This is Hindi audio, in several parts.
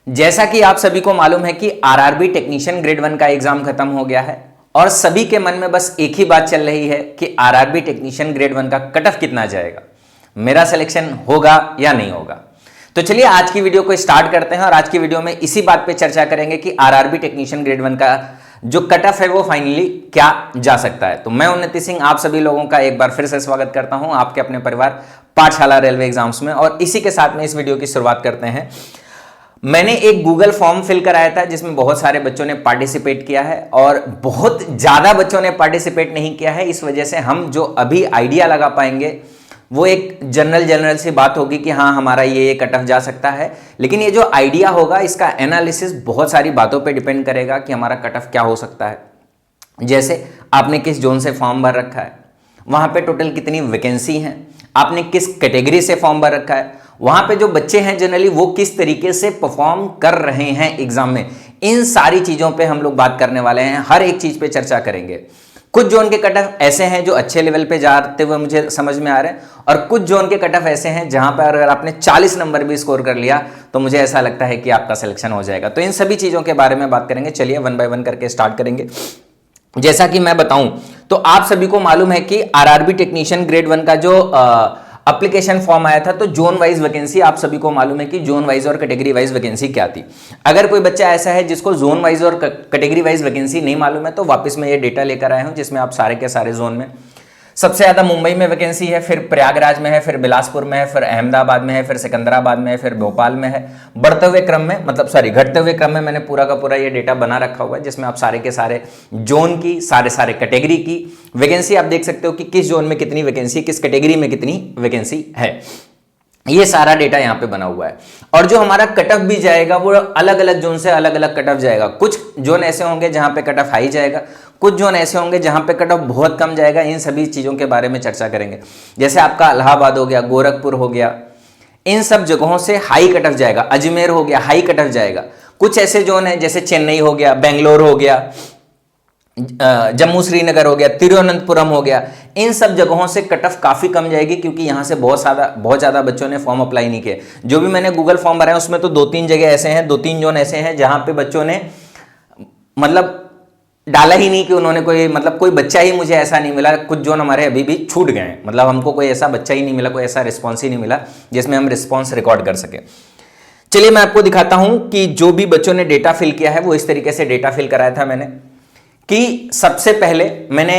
जैसा कि आप सभी को मालूम है कि आरआरबी टेक्नीशियन ग्रेड 1 का एग्जाम खत्म हो गया है और सभी के मन में बस एक ही बात चल रही है कि आरआरबी टेक्नीशियन ग्रेड 1 का कट ऑफ कितना जाएगा, मेरा सिलेक्शन होगा या नहीं होगा। तो चलिए आज की वीडियो को स्टार्ट करते हैं और आज की वीडियो में इसी बात पे चर्चा करेंगे कि आरआरबी टेक्नीशियन ग्रेड 1 का जो कट ऑफ है वो फाइनली क्या जा सकता है। तो मैं उन्नति सिंह आप सभी लोगों का एक बार फिर से स्वागत करता हूं आपके अपने परिवार पाठशाला रेलवे एग्जाम्स में। और इसी के साथ में इस वीडियो की शुरुआत करते हैं। मैंने एक गूगल फॉर्म फिल कराया था जिसमें बहुत सारे बच्चों ने पार्टिसिपेट किया है और बहुत ज्यादा बच्चों ने पार्टिसिपेट नहीं किया है। इस वजह से हम जो अभी आइडिया लगा पाएंगे वो एक जनरल सी बात होगी कि हाँ हमारा ये कट ऑफ जा सकता है, लेकिन ये जो आइडिया होगा इसका एनालिसिस बहुत सारी बातों पे डिपेंड करेगा कि हमारा कट ऑफ क्या हो सकता है। जैसे आपने किस जोन से फॉर्म भर रखा है, वहां पे टोटल कितनी वैकेंसी है, आपने किस कैटेगरी से फॉर्म भर रखा है, वहां पे जो बच्चे हैं जनरली वो किस तरीके से परफॉर्म कर रहे हैं एग्जाम में। इन सारी चीजों पे हम लोग बात करने वाले हैं, हर एक चीज पे चर्चा करेंगे। कुछ जोन के कट ऑफ ऐसे हैं जो अच्छे लेवल पे जाते हुए मुझे समझ में आ रहे हैं और कुछ जोन के कट ऑफ ऐसे हैं जहां पर अगर आपने 40 नंबर भी स्कोर कर लिया तो मुझे ऐसा लगता है कि आपका सिलेक्शन हो जाएगा। तो इन सभी चीजों के बारे में बात करेंगे। चलिए वन बाय वन करके स्टार्ट करेंगे। जैसा कि मैं बताऊं तो आप सभी को मालूम है कि आरआरबी टेक्नीशियन ग्रेड 1 का जो एप्लीकेशन फॉर्म आया था तो जोन वाइज वैकेंसी आप सभी को मालूम है कि जोन वाइज और कैटेगरी वाइज वैकेंसी क्या थी। अगर कोई बच्चा ऐसा है जिसको जोन वाइज और कैटेगरी वाइज वैकेंसी नहीं मालूम है तो वापस मैं ये डेटा लेकर आया हूं जिसमें आप सारे के सारे जोन में सबसे ज्यादा मुंबई में वैकेंसी है, फिर प्रयागराज में है, फिर बिलासपुर में है, फिर अहमदाबाद में है, फिर सिकंदराबाद में है, फिर भोपाल में है। बढ़ते हुए क्रम में घटते हुए क्रम में मैंने पूरा का पूरा ये डेटा बना रखा हुआ है जिसमें आप सारे के सारे जोन की सारे कैटेगरी की वैकेंसी आप देख सकते हो कि किस जोन में कितनी वैकेंसी, किस कैटेगरी में कितनी वैकेंसी है। ये सारा डेटा यहाँ पे बना हुआ है और जो हमारा कट ऑफ भी जाएगा वो अलग अलग जोन से अलग अलग कट ऑफ जाएगा। कुछ जोन ऐसे होंगे जहां पे कट ऑफ हाई जाएगा, कुछ जोन ऐसे होंगे जहां पे कट ऑफ बहुत कम जाएगा। इन सभी चीजों के बारे में चर्चा करेंगे। जैसे आपका इलाहाबाद हो गया, गोरखपुर हो गया, इन सब जगहों से हाई कट ऑफ जाएगा। अजमेर हो गया, हाई कट ऑफ जाएगा। कुछ ऐसे जोन है जैसे चेन्नई हो गया, बेंगलोर हो गया, जम्मू श्रीनगर हो गया, तिरुवनंतपुरम हो गया, इन सब जगहों से कट ऑफ काफी कम जाएगी क्योंकि यहां से बहुत ज्यादा बच्चों ने फॉर्म अप्लाई नहीं किए। जो भी मैंने गूगल फॉर्म भरा है उसमें तो 2-3 जगह ऐसे हैं, 2-3 जोन ऐसे हैं जहां पे बच्चों ने डाला ही नहीं कि उन्होंने कोई बच्चा ही मुझे ऐसा नहीं मिला। कुछ जोन हमारे अभी भी छूट गए हैं, हमको कोई ऐसा बच्चा ही नहीं मिला, कोई ऐसा रिस्पॉन्स ही नहीं मिला जिसमें हम रिस्पॉन्स रिकॉर्ड कर सके। चलिए मैं आपको दिखाता हूं कि जो भी बच्चों ने डेटा फिल किया है वो इस तरीके से डेटा फिल कराया था मैंने कि सबसे पहले मैंने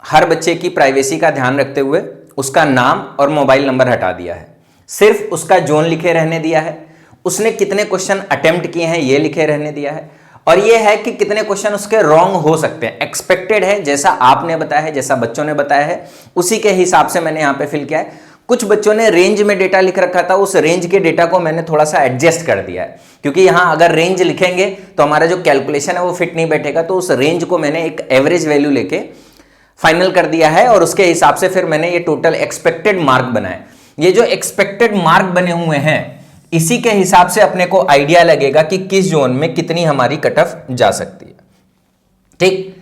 हर बच्चे की प्राइवेसी का ध्यान रखते हुए उसका नाम और मोबाइल नंबर हटा दिया है, सिर्फ उसका जोन लिखे रहने दिया है, उसने कितने क्वेश्चन अटेम्प्ट किए हैं ये लिखे रहने दिया है और ये है कि कितने क्वेश्चन उसके रॉन्ग हो सकते हैं। एक्सपेक्टेड है जैसा आपने बताया है, जैसा बच्चों ने बताया है उसी के हिसाब से मैंने यहां पे फिल किया है। कुछ बच्चों ने रेंज में डेटा लिख रखा था, उस रेंज के डेटा को मैंने थोड़ा सा एडजस्ट कर दिया है क्योंकि यहां अगर रेंज लिखेंगे तो हमारा जो कैलकुलेशन है वो फिट नहीं बैठेगा। तो उस रेंज को मैंने एक एवरेज वैल्यू लेके फाइनल कर दिया है और उसके हिसाब से फिर मैंने ये टोटल एक्सपेक्टेड मार्क बनाए। ये जो एक्सपेक्टेड मार्क बने हुए हैं इसी के हिसाब से अपने को आइडिया लगेगा कि किस जोन में कितनी हमारी कट ऑफ जा सकती है। ठीक,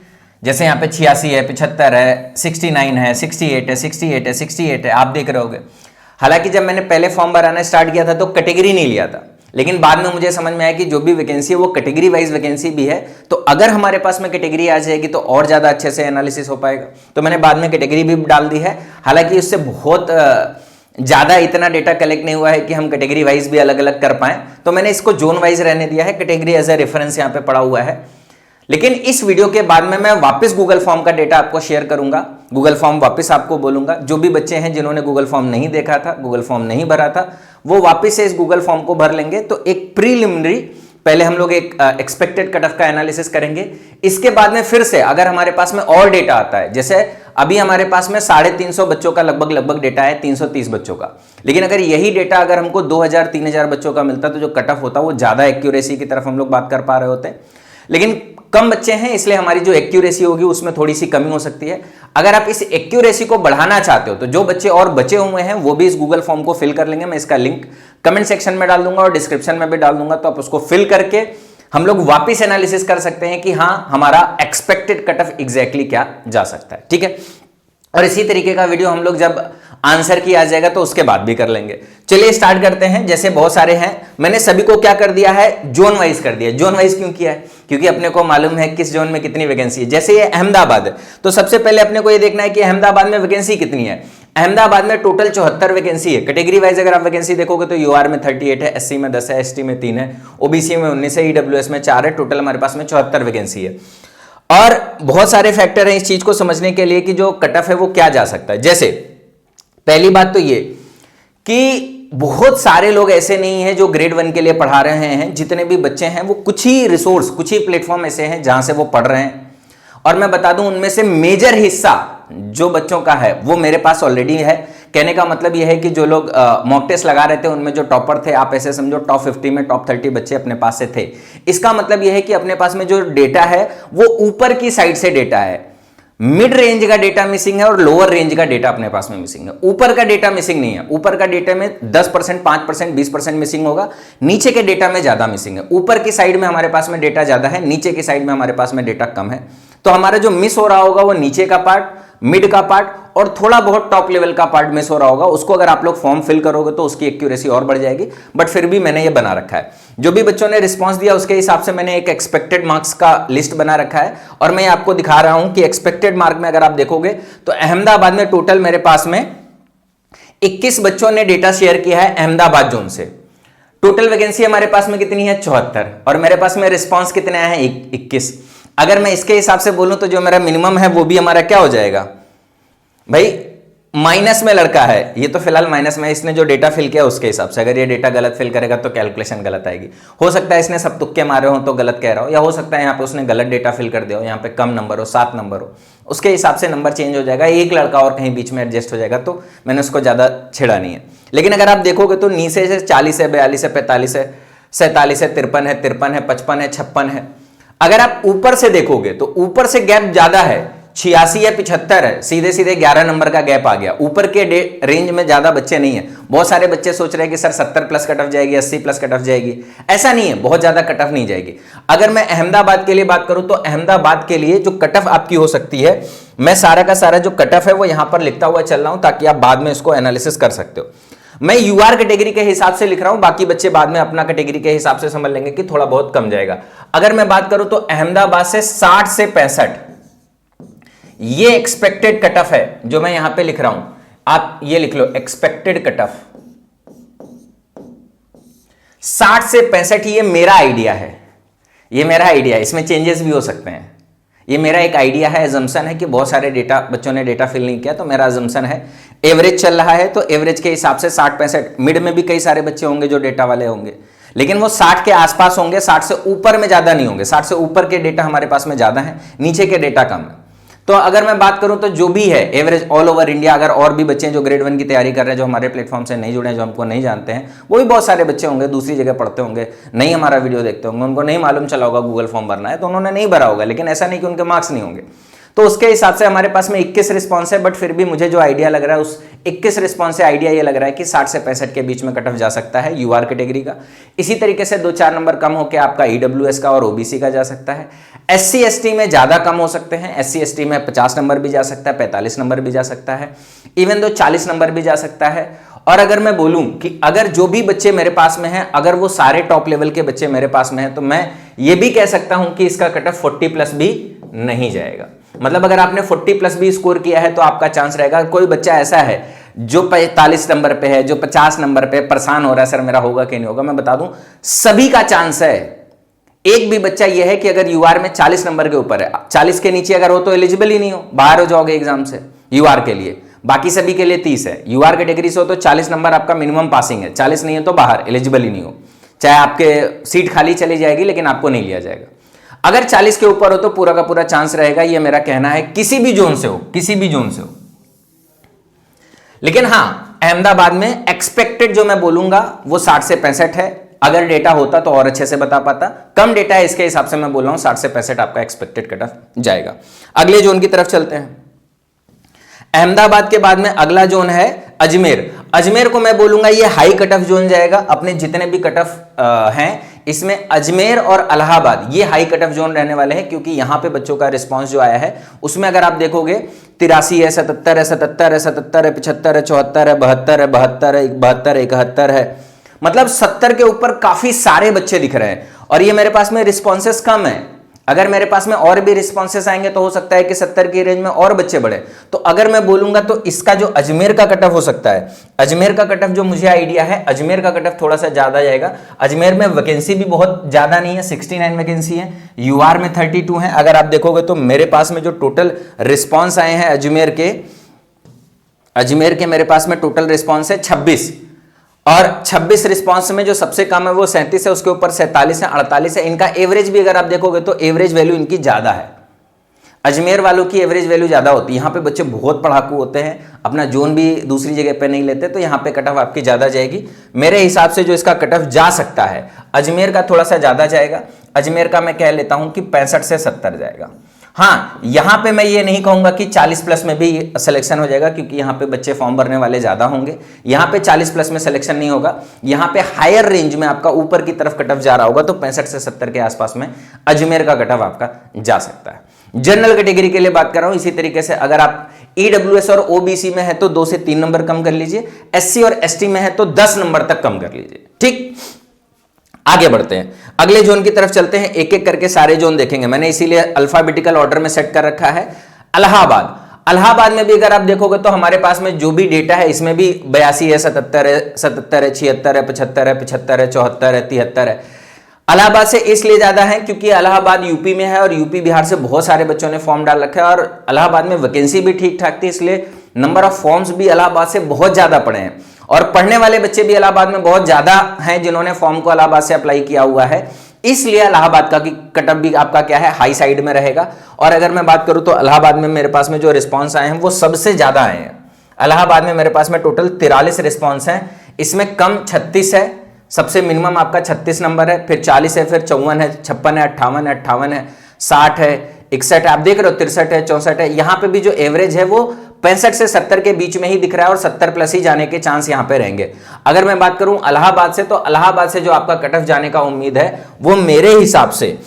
जैसे यहाँ पे 86 है, 75 है, 69 है, 68 है, 68 है, 68 है, आप देख रहे होगे। हालांकि जब मैंने पहले फॉर्म भराना स्टार्ट किया था तो कैटेगरी नहीं लिया था, लेकिन बाद में मुझे समझ में आया कि जो भी वैकेंसी है वो कैटेगरी वाइज वैकेंसी भी है। तो अगर हमारे पास में कैटेगरी आ जाएगी तो और ज्यादा अच्छे से एनालिसिस हो पाएगा। तो मैंने बाद में कैटेगरी भी डाल दी है। हालांकि उससे बहुत ज्यादा इतना डेटा कलेक्ट नहीं हुआ है कि हम कैटेगरी वाइज भी अलग अलग कर पाए, तो मैंने इसको जोन वाइज रहने दिया है। कैटेगरी एज ए रेफरेंस यहाँ पे पड़ा हुआ है। लेकिन इस वीडियो के बाद में मैं वापस गूगल फॉर्म का डेटा आपको शेयर करूंगा, गूगल फॉर्म वापस आपको बोलूंगा। जो भी बच्चे हैं जिन्होंने गूगल फॉर्म नहीं देखा था, गूगल फॉर्म नहीं भरा था, वो वापस से इस गूगल फॉर्म को भर लेंगे। तो एक प्रीलिमिनरी पहले हम लोग एक एक्सपेक्टेड कट ऑफ का एनालिसिस करेंगे। इसके बाद में फिर से अगर हमारे पास में और डेटा आता है, जैसे अभी हमारे पास में 350 बच्चों का लगभग डेटा है, 330 बच्चों का, लेकिन अगर यही डेटा अगर हमको 2000-3000 बच्चों का मिलता तो जो कट ऑफ होता वो ज्यादा एक्यूरेसी की तरफ हम लोग बात कर पा रहे होते। लेकिन कम बच्चे हैं इसलिए हमारी जो एक्यूरेसी होगी उसमें थोड़ी सी कमी हो सकती है। अगर आप इस एक्यूरेसी को बढ़ाना चाहते हो तो जो बच्चे और बचे हुए हैं वो भी इस गूगल फॉर्म को फिल कर लेंगे। मैं इसका लिंक कमेंट सेक्शन में डाल दूंगा और डिस्क्रिप्शन में भी डाल दूंगा, तो आप उसको फिल करके हम लोग वापिस एनालिसिस कर सकते हैं कि हाँ हमारा एक्सपेक्टेड कट ऑफ एग्जैक्टली क्या जा सकता है। ठीक है, और इसी तरीके का वीडियो हम लोग जब आंसर की आ जाएगा तो उसके बाद भी कर लेंगे। चलिए स्टार्ट करते हैं। जैसे बहुत सारे हैं, मैंने सभी को क्या कर दिया है, जोन वाइज कर दिया। जोन वाइज क्यों किया है, क्योंकि अपने को मालूम है किस जोन में कितनी वैकेंसी है। जैसे ये अहमदाबाद है, तो सबसे पहले अपने को ये देखना है कि अहमदाबाद में वैकेंसी कितनी है। अहमदाबाद में टोटल 74 वैकेंसी है। कैटेगरी वाइज अगर आप वैकेंसी देखोगे तो यूआर में 38 है, एससी में 10 है, एसटी में 3 है, ओबीसी में 19 है, ईडब्ल्यूएस में 4 है। टोटल हमारे पास में 74 वैकेंसी है। और बहुत सारे फैक्टर हैं इस चीज को समझने के लिए कि जो कट ऑफ है वो क्या जा सकता है। जैसे पहली बात तो ये कि बहुत सारे लोग ऐसे नहीं हैं जो ग्रेड 1 के लिए पढ़ा रहे हैं। जितने भी बच्चे हैं वो कुछ ही रिसोर्स, कुछ ही प्लेटफॉर्म ऐसे हैं जहां से वो पढ़ रहे हैं। और मैं बता दूं उनमें से मेजर हिस्सा जो बच्चों का है वो मेरे पास ऑलरेडी है। कहने का मतलब यह है कि जो लोग मॉक टेस्ट लगा रहे थे उनमें जो टॉपर थे, आप ऐसे समझो टॉप 50 में टॉप 30 बच्चे अपने पास से थे। इसका मतलब यह है कि अपने पास में जो डेटा है वो ऊपर की साइड से डेटा है। मिड रेंज का डेटा मिसिंग है और लोअर रेंज का डेटा अपने पास में मिसिंग है। ऊपर का डेटा मिसिंग नहीं है। ऊपर का डेटा में 10%, 5%, 20% मिसिंग होगा। नीचे के डेटा में ज्यादा मिसिंग है। ऊपर की साइड में हमारे पास में डेटा ज्यादा है, नीचे की साइड में हमारे पास में डेटा कम है। तो हमारा जो मिस हो रहा होगा वो नीचे का पार्ट, मिड का पार्ट और थोड़ा बहुत टॉप लेवल का पार्ट मिस हो रहा होगा। उसको अगर आप लोग फॉर्म फिल करोगे तो उसकी एक्यूरेसी और बढ़ जाएगी। बट फिर भी मैंने ये बना रखा है। जो भी बच्चों ने रिस्पांस दिया उसके हिसाब से मैंने एक एक्सपेक्टेड मार्क्स का लिस्ट बना रखा है और मैं आपको दिखा रहा हूं कि एक्सपेक्टेड मार्क में अगर आप देखोगे तो अहमदाबाद में टोटल मेरे पास में 21 बच्चों ने डेटा शेयर किया है अहमदाबाद जोन से। टोटल वैकेंसी हमारे पास में कितनी है, 74, और मेरे पास में रिस्पॉन्स कितने आए हैं, 21। अगर मैं इसके हिसाब से बोलूं तो जो मेरा मिनिमम है वो भी हमारा क्या हो जाएगा भाई, माइनस में लड़का है। ये तो फिलहाल माइनस में, इसने जो डेटा फिल किया उसके हिसाब से। अगर ये डेटा गलत फिल करेगा तो कैलकुलेशन गलत आएगी। हो सकता है इसने सब तुक्के मारे हो तो गलत कह रहा हो, या हो सकता है यहाँ पे उसने गलत डेटा फिल कर दिया हो, यहाँ पे कम नंबर हो, 7 नंबर हो, उसके हिसाब से नंबर चेंज हो जाएगा। एक लड़का और कहीं बीच में एडजस्ट हो जाएगा, तो मैंने उसको ज्यादा छेड़ा नहीं है। लेकिन अगर आप देखोगे तो नीचे से 40 है, 42 है, 45 है, 47 है, 53 है, 53 है, 55 है, 56 है। अगर आप ऊपर से देखोगे तो ऊपर से गैप ज्यादा है, 86 या 75 है, सीधे सीधे 11 नंबर का गैप आ गया। ऊपर के रेंज में ज्यादा बच्चे नहीं है। बहुत सारे बच्चे सोच रहे हैं कि सर 70 प्लस कट ऑफ जाएगी, 80 प्लस कट ऑफ जाएगी। ऐसा नहीं है, बहुत ज्यादा कट ऑफ नहीं जाएगी। अगर मैं अहमदाबाद के लिए बात करूं तो अहमदाबाद के लिए जो कट ऑफ आपकी हो सकती है, मैं सारा का सारा जो कट ऑफ है वो यहां पर लिखता हुआ चल रहा हूं ताकि आप बाद में इसको एनालिसिस कर सकते हो। मैं यूआर कैटेगरी के हिसाब से लिख रहा हूं, बाकी बच्चे बाद में अपना कैटेगरी के हिसाब से समझ लेंगे कि थोड़ा बहुत कम जाएगा। अगर मैं बात करूं तो अहमदाबाद से 60 से 65 ये एक्सपेक्टेड कट ऑफ है जो मैं यहां पे लिख रहा हूं। आप ये लिख लो, एक्सपेक्टेड कट ऑफ 60 से 65। ये मेरा आइडिया है, ये मेरा आइडिया है, इसमें चेंजेस भी हो सकते हैं। ये मेरा एक आइडिया है, अजम्पशन है कि बहुत सारे डेटा बच्चों ने डेटा फिल नहीं किया, तो मेरा अजम्पशन है। एवरेज चल रहा है तो एवरेज के हिसाब से 60-65। मिड में भी कई सारे बच्चे होंगे जो डेटा वाले होंगे, लेकिन वो 60 के आसपास होंगे, 60 से ऊपर में ज्यादा नहीं होंगे। 60 से ऊपर के डेटा हमारे पास में ज्यादा है, नीचे के डेटा कम है। तो अगर मैं बात करूं तो जो भी है एवरेज ऑल ओवर इंडिया, अगर और भी बच्चे जो ग्रेड 1 की तैयारी कर रहे हैं, जो हमारे प्लेटफॉर्म से नहीं जुड़े हैं, जो हमको नहीं जानते हैं, वो भी बहुत सारे बच्चे होंगे, दूसरी जगह पढ़ते होंगे, नहीं हमारा वीडियो देखते होंगे, उनको नहीं मालूम चला होगा गूगल फॉर्म भरना है, तो उन्होंने नहीं भरा होगा। लेकिन ऐसा नहीं कि उनके मार्क्स नहीं होंगे। तो उसके हिसाब से हमारे पास में 21 रिस्पॉन्स है। बट फिर भी मुझे जो आइडिया लग रहा है उस 21 रिस्पॉन्स से आइडिया ये लग रहा है कि 60 से 65 के बीच में कट ऑफ जा सकता है यूआर कैटेगरी का। इसी तरीके से 2-4 नंबर कम होकर आपका ईडब्ल्यूएस का और ओबीसी का जा सकता है। एससी एसटी में ज्यादा कम हो सकते हैं। एससी एसटी में 50 नंबर भी जा सकता है, 45 नंबर भी जा सकता है, इवन दो 40 नंबर भी जा सकता है। और अगर मैं बोलूं कि अगर जो भी बच्चे मेरे पास में हैं, अगर वो सारे टॉप लेवल के बच्चे मेरे पास में हैं, तो मैं ये भी कह सकता हूं कि इसका कट ऑफ 40 प्लस भी नहीं जाएगा। मतलब अगर आपने 40 प्लस भी स्कोर किया है तो आपका चांस रहेगा। कोई बच्चा ऐसा है जो 45 नंबर पे है, जो 50 नंबर पे परेशान हो रहा है, सर मेरा होगा कि नहीं होगा, मैं बता दूं सभी का चांस है। एक भी बच्चा यह है कि अगर यूआर में 40 नंबर के ऊपर है, 40 के नीचे अगर हो तो एलिजिबल ही नहीं हो, बाहर हो जाओगे एग्जाम से यूआर के लिए। बाकी सभी के लिए 30 है। यूआर कैटेगरी से हो तो 40 नंबर आपका मिनिमम पासिंग है, 40 नहीं है तो बाहर, एलिजिबल ही नहीं हो। चाहे आपके सीट खाली चली जाएगी लेकिन आपको नहीं लिया जाएगा। अगर 40 के ऊपर हो तो पूरा का पूरा चांस रहेगा। यह मेरा कहना है, किसी भी जोन से हो, किसी भी जोन से हो। लेकिन हां, अहमदाबाद में एक्सपेक्टेड जो मैं बोलूंगा वो 60 से 65 है। अगर डेटा होता तो और अच्छे से बता पाता, कम डेटा है इसके हिसाब से मैं बोल रहा हूं 60 से 65 आपका एक्सपेक्टेड कट ऑफ जाएगा। अगले जोन की तरफ चलते हैं। अहमदाबाद के बाद में अगला जोन है अजमेर। अजमेर को मैं बोलूंगा ये हाई कट ऑफ जोन जाएगा। अपने जितने भी कट ऑफ हैं इसमें अजमेर और इलाहाबाद ये हाई कट ऑफ जोन रहने वाले हैं, क्योंकि यहां पे बच्चों का रिस्पांस जो आया है उसमें अगर आप देखोगे 83 है, 77 है, 77 है, 77 है, 75 है, 74 है, 72 है, 72 है, 72, 71 है, मतलब 70 के ऊपर काफी सारे बच्चे दिख रहे हैं। और ये मेरे पास में रिस्पॉन्सेस कम है। अगर मेरे पास में और भी रिस्पॉन्सेस आएंगे तो हो सकता है कि 70 की रेंज में और बच्चे बढ़े। तो अगर मैं बोलूंगा तो इसका जो अजमेर का कट ऑफ हो सकता है, अजमेर का कट ऑफ जो मुझे आइडिया है, अजमेर का कट ऑफ थोड़ा सा ज्यादा जाएगा। अजमेर में वैकेंसी भी बहुत ज्यादा नहीं है, 69 वैकेंसी है, यूआर में 32 है। अगर आप देखोगे तो मेरे पास में जो टोटल रिस्पॉन्स आए हैं अजमेर के मेरे पास में टोटल रिस्पॉन्स है 26, और 26 रिस्पांस में जो सबसे कम है वो 37 है, उसके ऊपर 47 है, 48 है। इनका एवरेज भी अगर आप देखोगे तो एवरेज वैल्यू इनकी ज्यादा है। अजमेर वालों की एवरेज वैल्यू ज्यादा होती है। यहाँ पे बच्चे बहुत पढ़ाकू होते हैं, अपना जोन भी दूसरी जगह पे नहीं लेते, तो यहाँ पे कट ऑफ आपकी ज्यादा जाएगी। मेरे हिसाब से जो इसका कट ऑफ जा सकता है, अजमेर का थोड़ा सा ज्यादा जाएगा। अजमेर का मैं कह लेता हूं कि 65 से 70 जाएगा। हाँ, यहां पे मैं ये नहीं कहूंगा कि 40 प्लस में भी सिलेक्शन हो जाएगा, क्योंकि यहां पे बच्चे फॉर्म भरने वाले ज्यादा होंगे। यहां पे 40 प्लस में सिलेक्शन नहीं होगा। यहां पे हायर रेंज में आपका ऊपर की तरफ कट ऑफ जा रहा होगा, तो 65 से 70 के आसपास में अजमेर का कट ऑफ आपका जा सकता है। जनरल कैटेगरी के लिए बात कर रहा हूं। इसी तरीके से अगर आप ईडब्ल्यूएस और ओबीसी में है तो 2 से 3 नंबर कम कर लीजिए, एससी और एसटी में है तो 10 नंबर तक कम कर लीजिए। ठीक, आगे बढ़ते हैं, अगले जोन की तरफ चलते हैं। एक एक करके सारे जोन देखेंगे। मैंने इसीलिए अल्फाबेटिकल ऑर्डर में सेट कर रखा है। इलाहाबाद में भी अगर आप देखोगे तो हमारे पास में जो भी डेटा है इसमें भी 82 है, 77 है, 76 है, 75 है, 75 है, 74 है, 73 है। इलाहाबाद से इसलिए ज्यादा है क्योंकि इलाहाबाद यूपी में है और यूपी बिहार से बहुत सारे बच्चों ने फॉर्म डाल रखा है, और इलाहाबाद में वैकेंसी भी ठीक ठाक थी, इसलिए नंबर ऑफ फॉर्म्स भी इलाहाबाद से बहुत ज्यादा पड़े हैं, और पढ़ने वाले बच्चे भी इलाहाबाद में बहुत ज्यादा हैं जिन्होंने फॉर्म को इलाहाबाद से अप्लाई किया हुआ है। इसलिए इलाहाबाद का कट ऑफ भी आपका क्या है, हाई साइड में रहेगा। और अगर मैं बात करूं तो इलाहाबाद में मेरे पास में जो रिस्पांस आए हैं वो सबसे ज्यादा आए हैं। इलाहाबाद में मेरे पास में टोटल 43 रिस्पांस हैं, इसमें कम 36 है, सबसे मिनिमम आपका 36 नंबर है, फिर 40 है, फिर 54 है, 56 है, 58 है, 60 है, 61 है, आप देख रहे हो 63 है, 64 है। यहां पे भी जो एवरेज है वो 65 से 70 के बीच में ही दिख रहा है, और 70 प्लस ही जाने के चांस यहां पे रहेंगे। अगर मैं बात करूं इलाहाबाद से, तो इलाहाबाद से जो आपका कट ऑफ जाने का उम्मीद है वो मेरे हिसाब से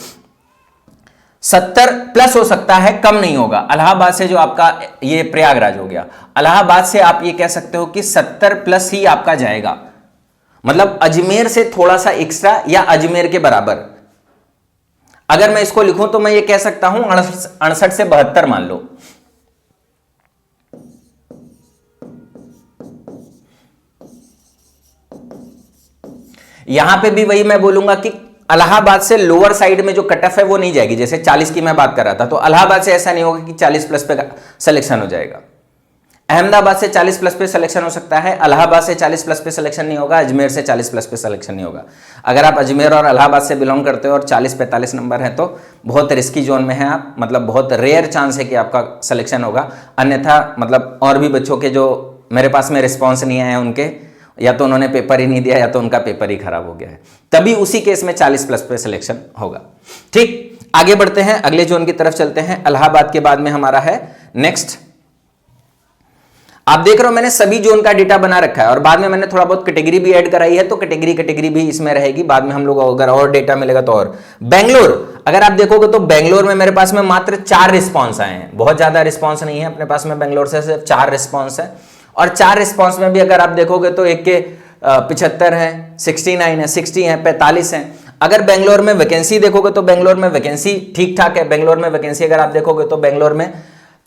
70 प्लस हो सकता है, कम नहीं होगा। इलाहाबाद से जो आपका ये प्रयागराज हो गया, इलाहाबाद से आप ये कह सकते हो कि 70 प्लस ही आपका जाएगा, मतलब अजमेर से थोड़ा सा एक्स्ट्रा या अजमेर के बराबर। अगर मैं इसको लिखूं तो मैं ये कह सकता हूं 68 से 72 मान लो। यहां पे भी वही मैं बोलूंगा कि इलाहाबाद से लोअर साइड में जो कट ऑफ है वो नहीं जाएगी। जैसे 40 की मैं बात कर रहा था, तो इलाहाबाद से ऐसा नहीं होगा कि 40 प्लस पे सिलेक्शन हो जाएगा। अहमदाबाद से 40 प्लस पे सिलेक्शन हो सकता है, इलाहाबाद से 40 प्लस पे सिलेक्शन नहीं होगा, अजमेर से 40 प्लस पे सिलेक्शन नहीं होगा। अगर आप अजमेर और इलाहाबाद से बिलोंग करते हो और 40-45 नंबर है तो बहुत रिस्की जोन में है आप, मतलब बहुत रेयर चांस है कि आपका सिलेक्शन होगा। अन्यथा मतलब और भी बच्चों के जो मेरे पास में रिस्पॉन्स नहीं आए उनके, या तो उन्होंने पेपर ही नहीं दिया या तो उनका पेपर ही खराब हो गया है, तभी उसी केस में 40 प्लस पे सिलेक्शन होगा। ठीक, आगे बढ़ते हैं, अगले जोन की तरफ चलते हैं। इलाहाबाद के बाद में हमारा है नेक्स्ट, आप देख रहे हो मैंने सभी जोन का डेटा बना रखा है, और बाद में मैंने थोड़ा बहुत कैटेगरी भी ऐड कराई है, तो कैटेगरी भी इसमें रहेगी। बाद में हम लोग अगर और डेटा मिलेगा तो और। बेंगलोर, अगर आप देखोगे तो बेंगलोर में मेरे पास में मात्र 4 रिस्पॉन्स आए हैं, बहुत ज्यादा रिस्पॉन्स नहीं है अपने पास में। बेंगलोर से सिर्फ 4 रिस्पॉन्स है, और 4 रिस्पॉन्स में भी अगर आप देखोगे तो एक के 75 है, 69 है, 60 है, 45 है। अगर बेंगलोर में वैकेंसी देखोगे तो बेंगलोर में वैकेंसी ठीक ठाक है। बेंगलोर में वैकेंसी अगर आप देखोगे तो बेंगलोर में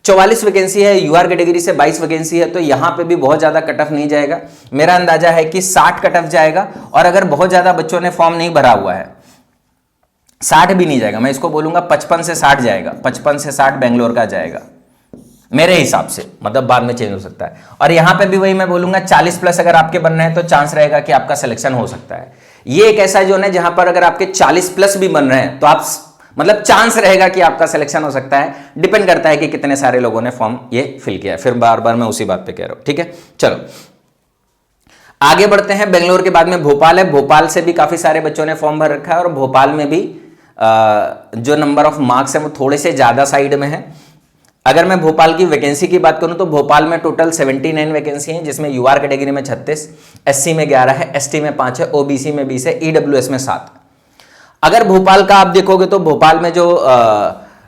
44 वैकेंसी है, यूआर कैटेगरी से 22 वैकेंसी है, तो यहां पे भी बहुत ज्यादा कट ऑफ नहीं जाएगा। मेरा अंदाजा है कि 60 कट ऑफ जाएगा, और अगर बहुत ज्यादा बच्चों ने फॉर्म नहीं भरा हुआ है 60 भी नहीं जाएगा, मैं इसको बोलूंगा 55 से 60 जाएगा, 55 से 60 बेंगलोर का जाएगा मेरे हिसाब से, मतलब बाद में चेंज हो सकता है। और यहां पे भी वही मैं बोलूंगा 40 प्लस अगर आपके बनना है तो चांस रहेगा कि आपका सिलेक्शन हो सकता है। ये एक ऐसा जोन है जहां पर अगर आपके 40 प्लस भी बन रहे हैं तो आप मतलब चांस रहेगा कि आपका सिलेक्शन हो सकता है। डिपेंड करता है कि कितने सारे लोगों ने फॉर्म ये फिल किया है। फिर बार बार मैं उसी बात पे कह रहा हूं, ठीक है। चलो आगे बढ़ते हैं। बेंगलोर के बाद में भोपाल है। भोपाल से भी काफी सारे बच्चों ने फॉर्म भर रखा है, और भोपाल में भी जो नंबर ऑफ मार्क्स है वो थोड़े से ज्यादा साइड में है। अगर मैं भोपाल की वैकेंसी की बात करूं तो भोपाल में टोटल 79 वैकेंसी हैं, जिसमें यूआर कैटेगरी में 36, एससी में 11 है, एसटी में 5 है, ओबीसी में 20 है, ईडब्ल्यूएस में 7। अगर भोपाल का आप देखोगे तो भोपाल में जो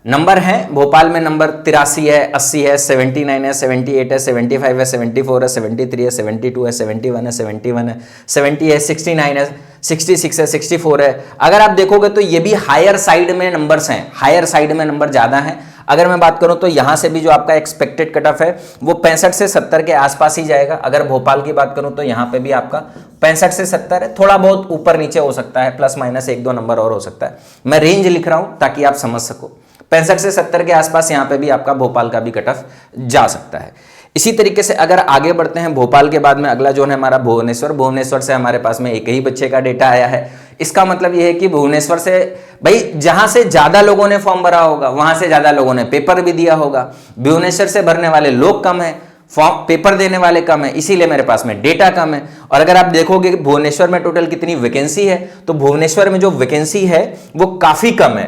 नंबर है, भोपाल में नंबर 83 है, 80 है, 79 है, 78 है, 75 है, 74 है, 73 है, 72 है, 71 है, 71 है, 70 है, 69 है, 66 है, 64 है। अगर आप देखोगे तो ये भी हायर साइड में नंबर्स हैं, हायर साइड में नंबर ज्यादा हैं। अगर मैं बात करूं तो यहां से भी जो आपका एक्सपेक्टेड कट ऑफ है वो 65 से 70 के आसपास ही जाएगा। अगर भोपाल की बात करूं तो यहां पे भी आपका 65 से 70 है, थोड़ा बहुत ऊपर नीचे हो सकता है, प्लस माइनस 1-2 नंबर और हो सकता है। मैं रेंज लिख रहा हूं ताकि आप समझ सको। 65 से 70 के आसपास यहां पे भी आपका भोपाल का भी कट ऑफ जा सकता है। इसी तरीके से अगर आगे बढ़ते हैं, भोपाल के बाद में अगला जो है हमारा भुवनेश्वर। भुवनेश्वर से हमारे पास में एक ही बच्चे का डेटा आया है। इसका मतलब यह है कि भुवनेश्वर से भाई जहां से ज्यादा लोगों ने फॉर्म भरा होगा वहां से ज्यादा लोगों ने पेपर भी दिया होगा। भुवनेश्वर से भरने वाले लोग कम है, फॉर्म पेपर देने वाले कम है, इसीलिए मेरे पास में डेटा कम है। और अगर आप देखोगे भुवनेश्वर में टोटल कितनी वैकेंसी है तो भुवनेश्वर में जो वैकेंसी है वो काफी कम है।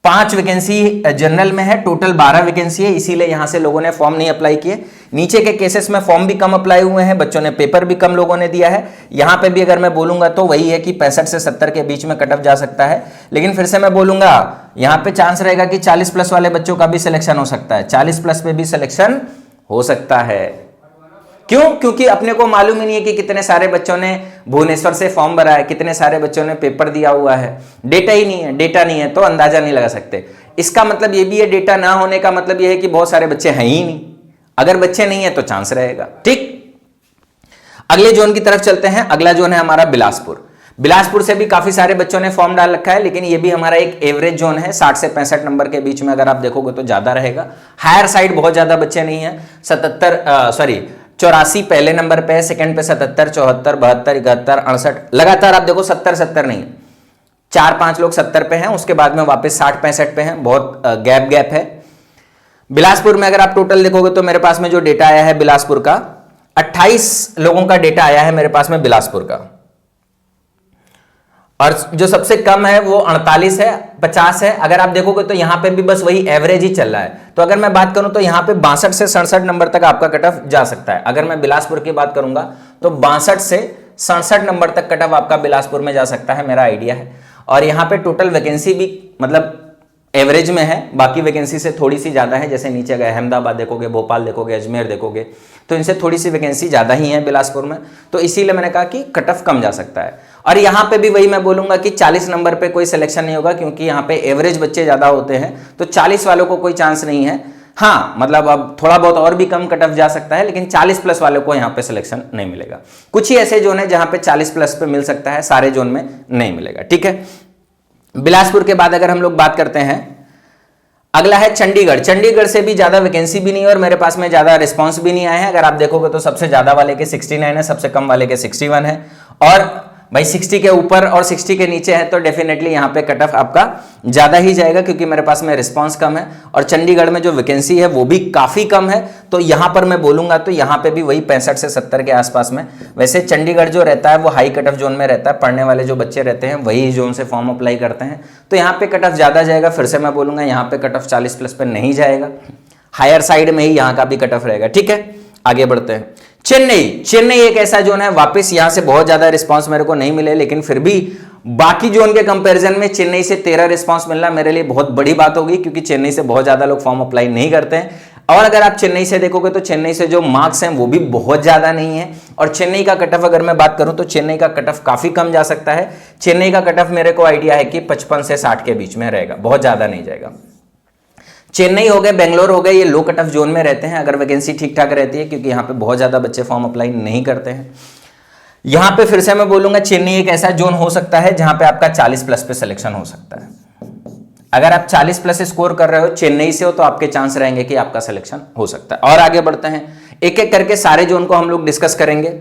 5 वैकेंसी जनरल में है, टोटल 12 वैकेंसी है, इसीलिए यहां से लोगों ने फॉर्म नहीं अप्लाई किए। नीचे के केसेस में फॉर्म भी कम अप्लाई हुए हैं, बच्चों ने पेपर भी कम लोगों ने दिया है। यहां पे भी अगर मैं बोलूंगा तो वही है कि 65 से 70 के बीच में कट ऑफ जा सकता है। लेकिन फिर से मैं बोलूंगा यहां पे चांस रहेगा कि 40 प्लस वाले बच्चों का भी सिलेक्शन हो सकता है, 40 प्लस पे भी सिलेक्शन हो सकता है। क्यों? क्योंकि अपने को मालूम ही नहीं है कि कितने सारे बच्चों ने भुवनेश्वर से फॉर्म भरा है, कितने सारे बच्चों ने पेपर दिया हुआ है। डेटा ही नहीं है, डेटा नहीं है तो अंदाजा नहीं लगा सकते। इसका मतलब ये भी है, डेटा ना होने का मतलब ये है कि बहुत सारे बच्चे हैं ही नहीं। अगर बच्चे नहीं है तो चांस रहेगा। ठीक, अगले जोन की तरफ चलते हैं। अगला जोन है हमारा बिलासपुर। बिलासपुर से भी काफी सारे बच्चों ने फॉर्म डाल रखा है, लेकिन ये भी हमारा एक एवरेज जोन है। 60 से 65 नंबर के बीच में अगर आप देखोगे तो ज्यादा रहेगा। हायर साइड बहुत ज्यादा बच्चे नहीं है। 84 पहले नंबर पे है, सेकंड पे 77, 74, 72, 71, 68, लगातार आप देखो 70 नहीं है। 4-5 लोग 70 पे हैं, उसके बाद में वापस 60-65 पे हैं, बहुत गैप है। बिलासपुर में अगर आप टोटल देखोगे तो मेरे पास में जो डेटा आया है बिलासपुर का 28 लोगों का डेटा आया है मेरे पास में बिलासपुर का। और जो सबसे कम है वो 48 है, 50 है। अगर आप देखोगे तो यहां पे भी बस वही एवरेज ही चल रहा है। तो अगर मैं बात करूं तो यहां पे 62 से 67 नंबर तक आपका कट ऑफ जा सकता है। अगर मैं बिलासपुर की बात करूंगा तो 62 से 67 नंबर तक कट ऑफ आपका बिलासपुर में जा सकता है, मेरा आइडिया है। और यहां पे टोटल वैकेंसी भी मतलब एवरेज में है, बाकी वैकेंसी से थोड़ी सी ज्यादा है। जैसे नीचे गए अहमदाबाद देखोगे, भोपाल देखोगे, अजमेर देखोगे, तो इनसे थोड़ी सी वैकेंसी ज्यादा ही है बिलासपुर में। तो इसीलिए मैंने कहा कि कट ऑफ कम जा सकता है। और यहां पे भी वही मैं बोलूंगा कि 40 नंबर पे कोई सिलेक्शन नहीं होगा, क्योंकि यहां पे एवरेज बच्चे ज्यादा होते हैं, तो 40 वालों को कोई चांस नहीं है। हाँ, मतलब अब थोड़ा बहुत और भी कम कट ऑफ जा सकता है, लेकिन 40 प्लस वालों को यहां पे सिलेक्शन नहीं मिलेगा। कुछ ही ऐसे जोन है जहां पे 40 प्लस पे मिल सकता है, सारे जोन में नहीं मिलेगा। ठीक है, बिलासपुर के बाद अगर हम लोग बात करते हैं, अगला है चंडीगढ़। चंडीगढ़ से भी ज्यादा वैकेंसी भी नहीं है और मेरे पास में ज्यादा रिस्पांस भी नहीं आया है। अगर आप देखोगे तो सबसे ज्यादा वाले के 69 है, सबसे कम वाले के 61 है। और भाई 60 के ऊपर और 60 के नीचे है तो डेफिनेटली यहां पे कट ऑफ आपका ज्यादा ही जाएगा, क्योंकि मेरे पास में रिस्पांस कम है। और चंडीगढ़ में जो वैकेंसी है वो भी काफी कम है, तो यहां पर मैं बोलूंगा तो यहां पे भी वही 65 से 70 के आसपास में। वैसे चंडीगढ़ जो रहता है वो हाई कट ऑफ जोन में रहता है, पढ़ने वाले जो बच्चे रहते हैं वही जोन से फॉर्म अप्लाई करते हैं, तो यहाँ पे कट ऑफ ज्यादा जाएगा। फिर से मैं बोलूंगा यहाँ पे कट ऑफ 40 प्लस पे नहीं जाएगा, हायर साइड में ही यहाँ का भी कट ऑफ रहेगा। ठीक है, आगे बढ़ते हैं। चेन्नई एक ऐसा जोन है, वापस यहां से बहुत ज्यादा रिस्पांस मेरे को नहीं मिले, लेकिन फिर भी बाकी जोन के कंपैरिजन में चेन्नई से 13 रिस्पांस मिलना मेरे लिए बहुत बड़ी बात होगी, क्योंकि चेन्नई से बहुत ज्यादा लोग फॉर्म अप्लाई नहीं करते हैं। और अगर आप चेन्नई से देखोगे तो चेन्नई से जो मार्क्स हैं वो भी बहुत ज्यादा नहीं है। और चेन्नई का कट ऑफ अगर मैं बात करूं तो चेन्नई का कट ऑफ काफी कम जा सकता है। चेन्नई का कट ऑफ मेरे को आइडिया है कि 55 से 60 के बीच में रहेगा, बहुत ज्यादा नहीं जाएगा। चेन्नई हो गए, बेंगलोर हो गए, ये लो कट ऑफ जोन में रहते हैं अगर वैकेंसी ठीक ठाक रहती है, क्योंकि यहाँ पे बहुत ज्यादा बच्चे फॉर्म अप्लाई नहीं करते हैं। यहाँ पे फिर से मैं बोलूंगा चेन्नई एक ऐसा जोन हो सकता है जहां पे आपका 40 प्लस पे सिलेक्शन हो सकता है। अगर आप 40 प्लस स्कोर कर रहे हो, चेन्नई से हो, तो आपके चांस रहेंगे कि आपका सिलेक्शन हो सकता है। और आगे बढ़ते हैं, एक एक करके सारे जोन को हम लोग डिस्कस करेंगे।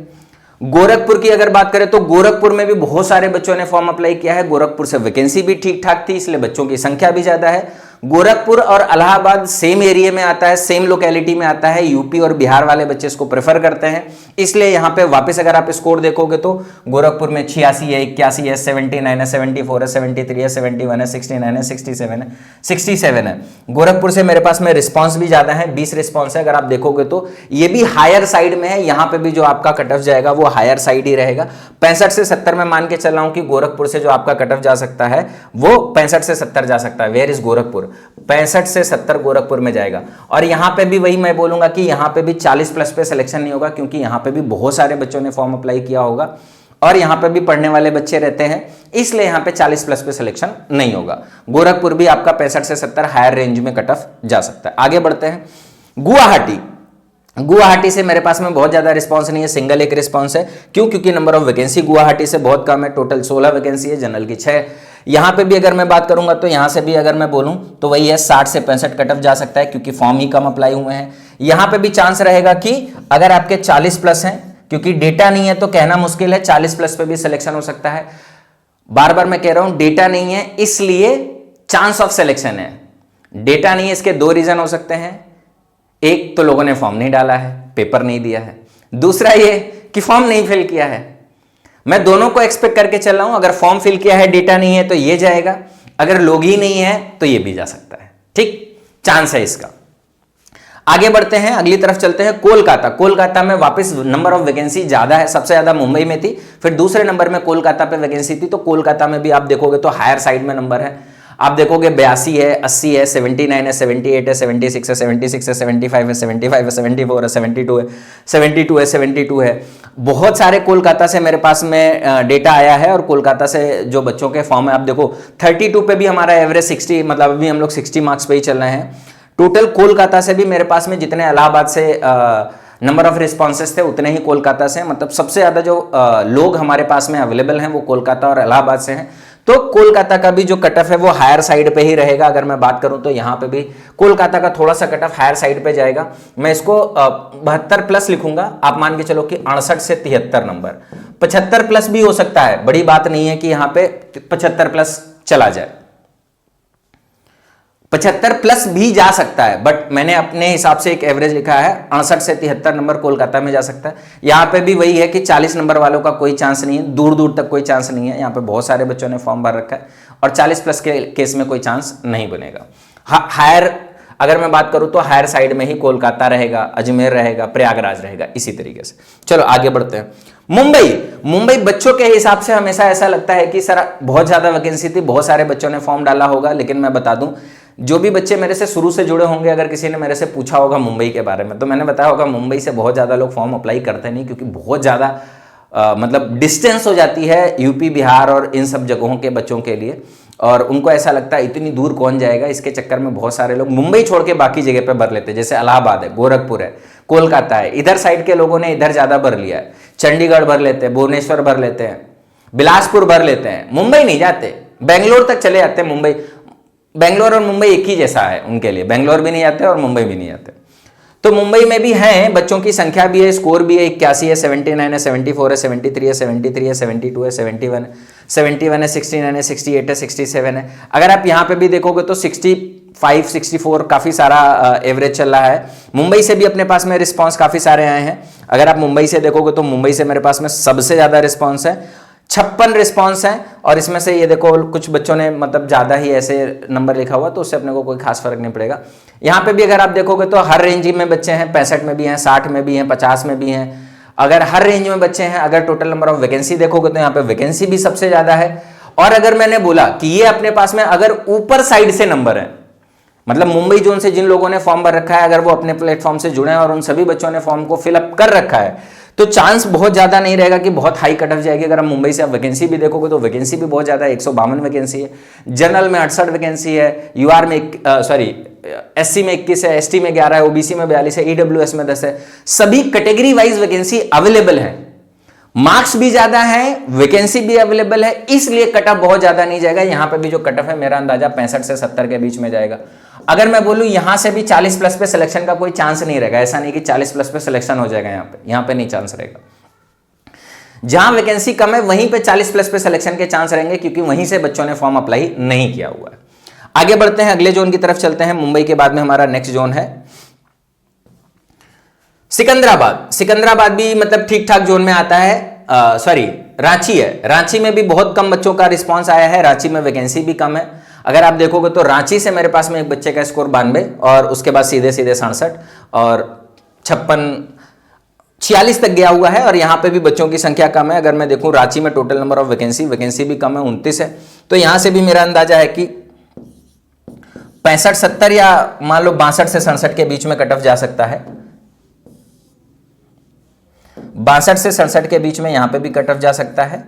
गोरखपुर की अगर बात करें तो गोरखपुर में भी बहुत सारे बच्चों ने फॉर्म अप्लाई किया है। गोरखपुर से वैकेंसी भी ठीक ठाक थी, इसलिए बच्चों की संख्या भी ज्यादा है। गोरखपुर और इलाहाबाद सेम एरिया में आता है, सेम लोकेलिटी में आता है। यूपी और बिहार वाले बच्चे इसको प्रेफर करते हैं, इसलिए यहां पे वापस अगर आप स्कोर देखोगे तो गोरखपुर में 86 है, 81 है, 79 है, 74 है, 73 है, 71 है, 69 है, 67 है। गोरखपुर से मेरे पास में रिस्पॉन्स भी ज्यादा है, 20 रिस्पॉन्स है। अगर आप देखोगे तो ये भी हायर साइड में है, यहां पे भी जो आपका कट ऑफ जाएगा वो हायर साइड ही रहेगा। 65 से 70 में मान के चल रहा हूं कि गोरखपुर से जो आपका कट ऑफ जा सकता है वो 65 से 70 जा सकता है। Where is Gorakhpur? 65 से 70 गोरखपुर में जाएगा। और यहां पे भी वही मैं बोलूंगा कि यहां पे भी 40 प्लस पे सिलेक्शन नहीं होगा, क्योंकि यहां पे भी बहुत सारे बच्चों ने फॉर्म अप्लाई किया होगा और यहां पे भी पढ़ने वाले बच्चे रहते हैं, इसलिए यहां पे 40 प्लस पे सिलेक्शन नहीं होगा। गोरखपुर भी आपका 65 से 70 हायर रेंज में कट ऑफ जा सकता है। आगे बढ़ते हैं। गुवाहाटी से मेरे पास में बहुत ज्यादा रिस्पांस नहीं है, सिंगल एक रिस्पांस है। क्यों? क्योंकि नंबर ऑफ वैकेंसी गुवाहाटी से बहुत कम है, टोटल 16 वैकेंसी है, जनरल की 6। यहां पे भी अगर मैं बात करूंगा तो यहां से भी अगर मैं बोलूं तो वही है, 60 से 65 कट ऑफ जा सकता है, क्योंकि फॉर्म ही कम अप्लाई हुए हैं। यहां पे भी चांस रहेगा कि अगर आपके 40 प्लस हैं, क्योंकि डेटा नहीं है तो कहना मुश्किल है, 40 प्लस पे भी सिलेक्शन हो सकता है। बार बार मैं कह रहा हूं डेटा नहीं है, इसलिए चांस ऑफ सिलेक्शन है। डेटा नहीं है, इसके 2 रीजन हो सकते हैं। एक तो लोगों ने फॉर्म नहीं डाला है, पेपर नहीं दिया है। दूसरा ये कि फॉर्म नहीं फिल किया है। मैं दोनों को एक्सपेक्ट करके चल रहा हूं। अगर फॉर्म फिल किया है, डेटा नहीं है तो ये जाएगा, अगर लोग ही नहीं है तो ये भी जा सकता है। ठीक, चांस है इसका। आगे बढ़ते हैं, अगली तरफ चलते हैं। कोलकाता में वापस नंबर ऑफ वैकेंसी ज्यादा है, सबसे ज्यादा मुंबई में थी, फिर दूसरे नंबर में कोलकाता पे वैकेंसी थी। तो कोलकाता में भी आप देखोगे तो हायर साइड में नंबर है। आप देखोगे 82 है, 80 है, 79 है, 78 है, 76 है, 76 है, 75 है, 75 है, 74 है, 72 है, 72 है, 72 है। बहुत सारे कोलकाता से मेरे पास में डेटा आया है, और कोलकाता से जो बच्चों के फॉर्म है आप देखो 32 पे भी हमारा एवरेज 60, मतलब अभी हम लोग 60 मार्क्स पे ही चल रहे हैं। टोटल कोलकाता से भी मेरे पास में जितने इलाहाबाद से नंबर ऑफ रिस्पॉन्सेस थे उतने ही कोलकाता से, मतलब सबसे ज्यादा जो लोग हमारे पास में अवेलेबल हैं वो कोलकाता और इलाहाबाद से हैं। तो कोलकाता का भी जो कट ऑफ है वो हायर साइड पे ही रहेगा। अगर मैं बात करूं तो यहां पे भी कोलकाता का थोड़ा सा कट ऑफ हायर साइड पे जाएगा। मैं इसको 72 प्लस लिखूंगा, आप मान के चलो कि 68 से 73 नंबर। 75 प्लस भी हो सकता है, बड़ी बात नहीं है कि यहां पे 75 प्लस चला जाए, 75 प्लस भी जा सकता है, बट मैंने अपने हिसाब से एक एवरेज लिखा है, 68 से 73 नंबर कोलकाता में जा सकता है। यहां पे भी वही है कि 40 नंबर वालों का कोई चांस नहीं है, दूर दूर तक कोई चांस नहीं है। यहां पे बहुत सारे बच्चों ने फॉर्म भर रखा है और 40 प्लस के केस में कोई चांस नहीं बनेगा। हायर अगर मैं बात करूं तो हायर साइड में ही कोलकाता रहेगा, अजमेर रहेगा, प्रयागराज रहेगा, इसी तरीके से। चलो आगे बढ़ते हैं। मुंबई बच्चों के हिसाब से हमेशा ऐसा लगता है कि सर बहुत ज्यादा वैकेंसी थी, बहुत सारे बच्चों ने फॉर्म डाला होगा, लेकिन मैं बता दूं जो भी बच्चे मेरे से शुरू से जुड़े होंगे, अगर किसी ने मेरे से पूछा होगा मुंबई के बारे में तो मैंने बताया होगा मुंबई से बहुत ज़्यादा लोग फॉर्म अप्लाई करते नहीं, क्योंकि बहुत ज़्यादा मतलब डिस्टेंस हो जाती है यूपी बिहार और इन सब जगहों के बच्चों के लिए, और उनको ऐसा लगता है इतनी दूर कौन जाएगा। इसके चक्कर में बहुत सारे लोग मुंबई छोड़ के बाकी जगह पे भर लेते हैं, जैसे इलाहाबाद है, गोरखपुर है, कोलकाता है, इधर साइड के लोगों ने इधर ज़्यादा भर लिया है। चंडीगढ़ भर लेते हैं, भुवनेश्वर भर लेते हैं, बिलासपुर भर लेते हैं, मुंबई नहीं जाते, बेंगलोर तक चले जाते हैं। मुंबई, बेंगलोर और मुंबई एक ही जैसा है उनके लिए, बेंगलोर भी नहीं आते और मुंबई भी नहीं आते। तो मुंबई में भी हैं, बच्चों की संख्या भी है, स्कोर भी है, 81 है, 79 है, 74 है, 73 है, 73 है, 72 है, 71 है, 69 है, 69 है, 68 है, 67 है। अगर आप यहाँ पे भी देखोगे तो 65, 64 काफी सारा एवरेज चल रहा है। मुंबई से भी अपने पास में रिस्पॉन्स काफी सारे आए हैं। अगर आप मुंबई से देखोगे तो मुंबई से मेरे पास में सबसे ज्यादा रिस्पॉन्स है, 56 रिस्पॉन्स है, और इसमें से ये देखो कुछ बच्चों ने मतलब ज्यादा ही ऐसे नंबर लिखा हुआ, तो उससे अपने को कोई खास फर्क नहीं पड़ेगा। यहाँ पे भी अगर आप देखोगे तो हर रेंज में बच्चे हैं, 65 में भी हैं, 60 में भी हैं, 50 में भी हैं। अगर हर रेंज में बच्चे हैं, अगर टोटल नंबर ऑफ वैकेंसी देखोगे तो यहाँ पे वैकेंसी भी सबसे ज्यादा है। और अगर मैंने बोला कि ये अपने पास में अगर ऊपर साइड से नंबर है, मतलब मुंबई जोन से जिन लोगों ने फॉर्म भर रखा है, अगर वो अपने प्लेटफॉर्म से जुड़े हैं और उन सभी बच्चों ने फॉर्म को फिलअप कर रखा है, तो चांस बहुत ज्यादा नहीं रहेगा कि बहुत हाई कट ऑफ जाएगी। अगर आप मुंबई से आप वैकेंसी भी देखोगे तो वैकेंसी भी बहुत ज्यादा है, 152 वैकेंसी है, जनरल में 68 वैकेंसी है, यूआर में एससी में 21 है, एसटी में 11 है, ओबीसी में 42 है, ईडब्ल्यूएस में 10 है। सभी कैटेगरी वाइज वैकेंसी अवेलेबल है, मार्क्स भी ज्यादा है, वैकेंसी भी अवेलेबल है, इसलिए कट ऑफ बहुत ज्यादा नहीं जाएगा। यहां पे भी जो कट ऑफ है मेरा अंदाजा 65 से 70 के बीच में जाएगा। अगर मैं बोलूं यहां से भी 40 प्लस पे सिलेक्शन का कोई चांस नहीं रहेगा, ऐसा नहीं कि 40 प्लस पे सिलेक्शन हो जाएगा, यहां पे नहीं चांस रहेगा। जहां वैकेंसी कम है वहीं पे 40 प्लस पे सिलेक्शन के चांस रहेंगे, क्योंकि वहीं से बच्चों ने फॉर्म अप्लाई नहीं किया हुआ है। आगे बढ़ते हैं, अगले जोन की तरफ चलते हैं। मुंबई के बाद में हमारा नेक्स्ट जोन है सिकंदराबाद। सिकंदराबाद भी मतलब ठीक ठाक जोन में आता है, सॉरी रांची है। रांची में भी बहुत कम बच्चों का रिस्पांस आया है, रांची में वैकेंसी भी कम है। अगर आप देखोगे तो रांची से मेरे पास में एक बच्चे का स्कोर 92 और उसके बाद सीधे सीधे 67 और 46 तक गया हुआ है। और यहां पे भी बच्चों की संख्या कम है। अगर मैं देखूं रांची में टोटल नंबर ऑफ वैकेंसी भी कम है, 29 है। तो यहां से भी मेरा अंदाजा है कि 65-70 या मान लो 62 से 67 के बीच में कट ऑफ जा सकता है। 62 से 67 के बीच में यहां पे भी कट ऑफ जा सकता है।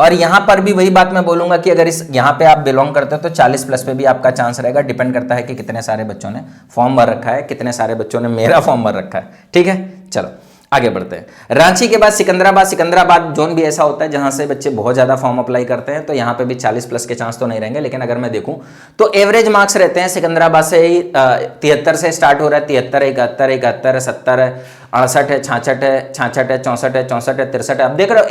और यहां पर भी वही बात मैं बोलूंगा कि अगर इस यहां पे आप बिलोंग करते हो तो 40 प्लस पे भी आपका चांस रहेगा। डिपेंड करता है कि कितने सारे बच्चों ने फॉर्म भर रखा है, कितने सारे बच्चों ने मेरा फॉर्म भर रखा है। ठीक है, चलो आगे बढ़ते हैं। रांची के बाद सिकंदराबाद। सिकंदराबाद जोन भी ऐसा होता है जहां से बच्चे बहुत ज्यादा फॉर्म अप्लाई करते हैं, तो यहां पे भी 40 प्लस के चांस तो नहीं रहेंगे। लेकिन अगर मैं देखूं तो एवरेज मार्क्स रहते हैं सिकंदराबाद से ही 73 से स्टार्ट हो रहा है, 73 71 71 70 है, 68 है, 66 है, 66 है, 64 है, 64 है, 63 है। आप देख रहे हो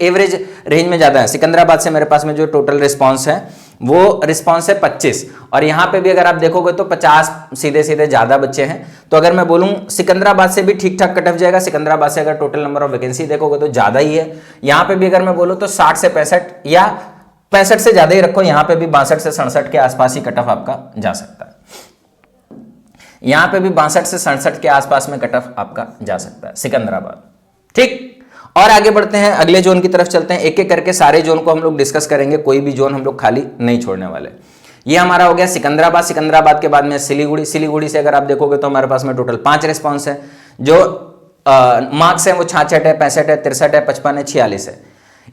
एवरेज रेंज में ज्यादा है। सिकंदराबाद से मेरे पास में जो टोटल रिस्पॉन्स है वो रिस्पॉन्स है 25 और यहां पे भी अगर आप देखोगे तो 50 सीधे सीधे ज्यादा बच्चे हैं। तो अगर मैं बोलूं सिकंदराबाद से भी ठीक ठाक कट ऑफ जाएगा। सिकंदराबाद से अगर टोटल नंबर ऑफ वैकेंसी देखोगे तो ज्यादा ही है। यहां पे भी अगर मैं बोलूं तो 60 से 65 या 65 से ज्यादा ही रखो। यहां पे भी 62 से 67 के आसपास ही कट ऑफ आपका जा सकता है। यहां पे भी 62 से 67 के आसपास में कट ऑफ आपका जा सकता है सिकंदराबाद। ठीक, और आगे बढ़ते हैं, अगले जोन की तरफ चलते हैं। एक एक करके सारे जोन को हम लोग डिस्कस करेंगे, कोई भी जोन हम लोग खाली नहीं छोड़ने वाले। ये हमारा हो गया सिकंदराबाद। सिकंदराबाद के बाद में सिलीगुड़ी। सिलीगुड़ी से अगर आप देखोगे तो हमारे पास में टोटल 5 रिस्पॉन्स है। जो मार्क्स है वो 66 है, 65 है, 63 है, 55 है, 46 है।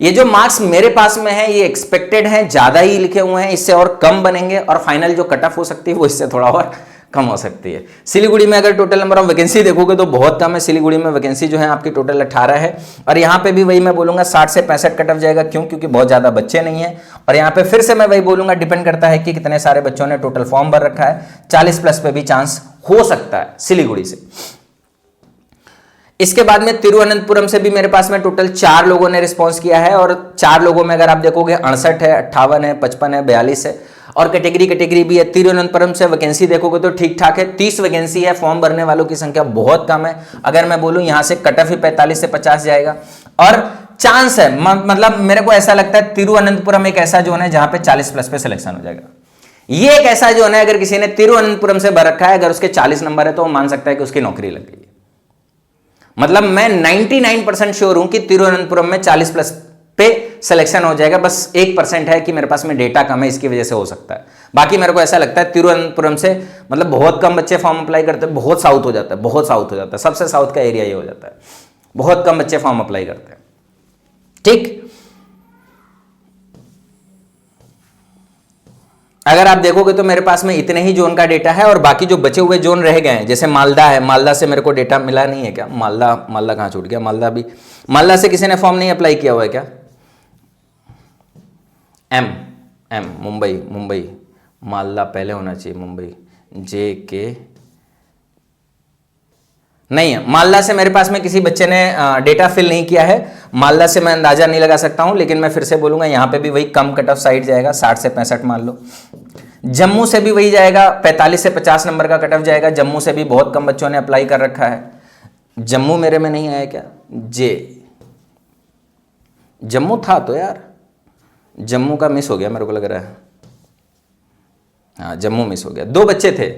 ये जो मार्क्स मेरे पास में है ये एक्सपेक्टेड है, ज्यादा ही लिखे हुए हैं, इससे और कम बनेंगे और फाइनल जो कट ऑफ हो सकती है वो इससे थोड़ा और कम हो सकती है। सिलीगुड़ी में अगर टोटल नंबर ऑफ वैकेंसी देखोगे तो बहुत कम है। सिलीगुड़ी में वैकेंसी जो है आपकी टोटल 18 है और यहाँ पे भी वही मैं बोलूंगा 60 से 65 कट ऑफ जाएगा। क्यों? क्योंकि बहुत ज्यादा बच्चे नहीं है। और यहाँ पे फिर से मैं वही बोलूंगा, डिपेंड करता है कि कितने सारे बच्चों ने टोटल फॉर्म भर रखा है। 40 प्लस पे भी चांस हो सकता है सिलीगुड़ी से। इसके बाद में तिरुवनंतपुरम से भी मेरे पास में टोटल 4 लोगों ने रिस्पॉन्स किया है और 4 लोगों में अगर आप देखोगे 68 है, 58 है, 55 है, 42 है और कैटेगरी भी है। तिरुवनंतपुरम से वैकेंसी देखोगे तो ठीक ठाक है, 30 वैकेंसी है। फॉर्म भरने वालों की संख्या बहुत कम है। अगर मैं बोलूं यहां से कट ऑफ ही 45 से 50 जाएगा और चांस है, मतलब मेरे को ऐसा लगता है तिरुवनंतपुरम एक ऐसा जोन है जहां पे 40 प्लस पे सिलेक्शन हो जाएगा। ये एक ऐसा जोन है अगर किसी ने तिरुवनंतपुरम से भर रखा है, अगर उसके 40 नंबर है तो वो मान सकता है कि उसकी नौकरी लग गई है। मतलब मैं 99% श्योर हूं कि तिरुवनंतपुरम में 40 प्लस पे सिलेक्शन हो जाएगा। बस 1% है कि मेरे पास में डेटा कम है, इसकी वजह से हो सकता है। बाकी मेरे को ऐसा लगता है तिरुवनंतपुरम से मतलब बहुत कम बच्चे फॉर्म अप्लाई करते हैं। बहुत साउथ हो जाता है, बहुत साउथ हो जाता है, सबसे साउथ का एरिया ये हो जाता है। बहुत कम बच्चे फॉर्म अप्लाई करते हैं। ठीक, अगर आप देखोगे तो मेरे पास में इतने ही जोन का डेटा है और बाकी जो बचे हुए जोन रह गए हैं, जैसे मालदा है, मालदा से मेरे को डेटा मिला नहीं है क्या? मालदा कहां छूट गया? मालदा से किसी ने फॉर्म नहीं अप्लाई किया हुआ है क्या? एम मुंबई मालदा पहले होना चाहिए। मुंबई JK नहीं है। मालदा से मेरे पास में किसी बच्चे ने डेटा फिल नहीं किया है। मालदा से मैं अंदाजा नहीं लगा सकता हूं, लेकिन मैं फिर से बोलूंगा यहां पे भी वही कम कट ऑफ साइड जाएगा, 60 से 65 मान लो। जम्मू से भी वही जाएगा, 45 से 50 नंबर का कट ऑफ जाएगा। जम्मू से भी बहुत कम बच्चों ने अप्लाई कर रखा है। जम्मू मेरे में नहीं आया क्या? जम्मू था तो यार, जम्मू का मिस हो गया मेरे को लग रहा है। हाँ, जम्मू मिस हो गया। 2 बच्चे थे।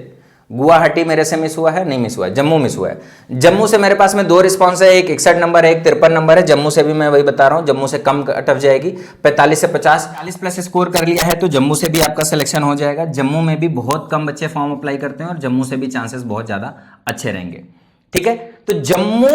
गुवाहाटी मेरे से मिस हुआ है, नहीं मिस हुआ है, जम्मू मिस हुआ है। जम्मू से मेरे पास में 2 रिस्पॉन्स है, एक 61 नंबर है, एक 53 नंबर है। जम्मू से भी मैं वही बता रहा हूं, जम्मू से कम कट ऑफ जाएगी, 45 से 50। 40 प्लस स्कोर कर लिया है तो जम्मू से भी आपका सिलेक्शन हो जाएगा। जम्मू में भी बहुत कम बच्चे फॉर्म अप्लाई करते हैं और जम्मू से भी चांसेस बहुत ज्यादा अच्छे रहेंगे। ठीक है, तो जम्मू,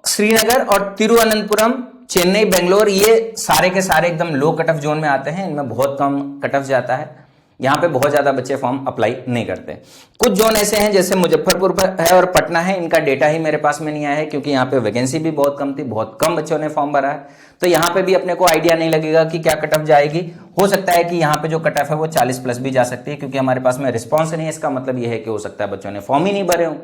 श्रीनगर और तिरुवनंतपुरम, चेन्नई, बेंगलोर, ये सारे के सारे एकदम लो कट ऑफ जोन में आते हैं। इनमें बहुत कम कट ऑफ जाता है। यहां पे बहुत ज्यादा बच्चे फॉर्म अप्लाई नहीं करते। कुछ जोन ऐसे हैं जैसे मुजफ्फरपुर है और पटना है, इनका डेटा ही मेरे पास में नहीं आया है क्योंकि यहाँ पे वैकेंसी भी बहुत कम थी, बहुत कम बच्चों ने फॉर्म भरा है। तो यहाँ पे भी अपने को आइडिया नहीं लगेगा कि क्या कट ऑफ जाएगी। हो सकता है कि यहाँ पे जो कट ऑफ है वो 40 प्लस भी जा सकती है, क्योंकि हमारे पास में रिस्पॉन्स नहीं है। इसका मतलब ये है कि हो सकता है बच्चों ने फॉर्म ही नहीं भरे हो।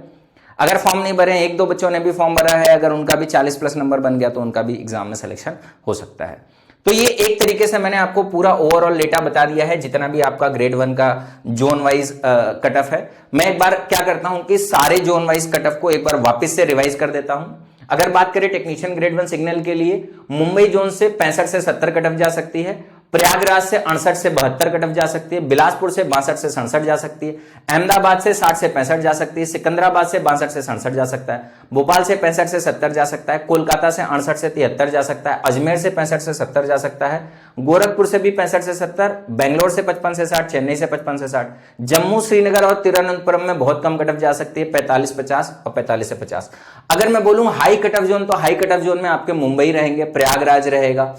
अगर फॉर्म नहीं भरे, 1-2 बच्चों ने भी फॉर्म भरा है, अगर उनका भी 40 प्लस नंबर बन गया तो उनका भी एग्जाम में सिलेक्शन हो सकता है। तो ये एक तरीके से मैंने आपको पूरा ओवरऑल डेटा बता दिया है, जितना भी आपका ग्रेड 1 का जोन वाइज कट ऑफ है। मैं एक बार क्या करता हूं कि सारे जोन वाइज कट ऑफ को एक बार वापस से रिवाइज कर देता हूं। अगर बात करें टेक्नीशियन ग्रेड 1 सिग्नल के लिए, मुंबई जोन से 65 से 70 कट ऑफ जा सकती है, प्रयागराज से 68 से 72 कट ऑफ जा सकती है, बिलासपुर से 62 से 67 जा सकती है, अहमदाबाद से 60 से 65 जा सकती है, सिकंदराबाद से 62 से 67 जा सकता है, भोपाल से 65 से 70 जा सकता है, कोलकाता से 68 से 73 जा सकता है, अजमेर से 65 से 70 जा सकता है, गोरखपुर से भी 65 से 70, बेंगलोर से 55 से 60, चेन्नई से 55 से 60, जम्मू, श्रीनगर और तिरुवनंतपुरम में बहुत कम कट ऑफ जा सकती है, 45-50 और 45 से 50। अगर मैं बोलूं हाई कट ऑफ जोन, तो हाई कट ऑफ जोन में आपके मुंबई रहेंगे, प्रयागराज रहेगा,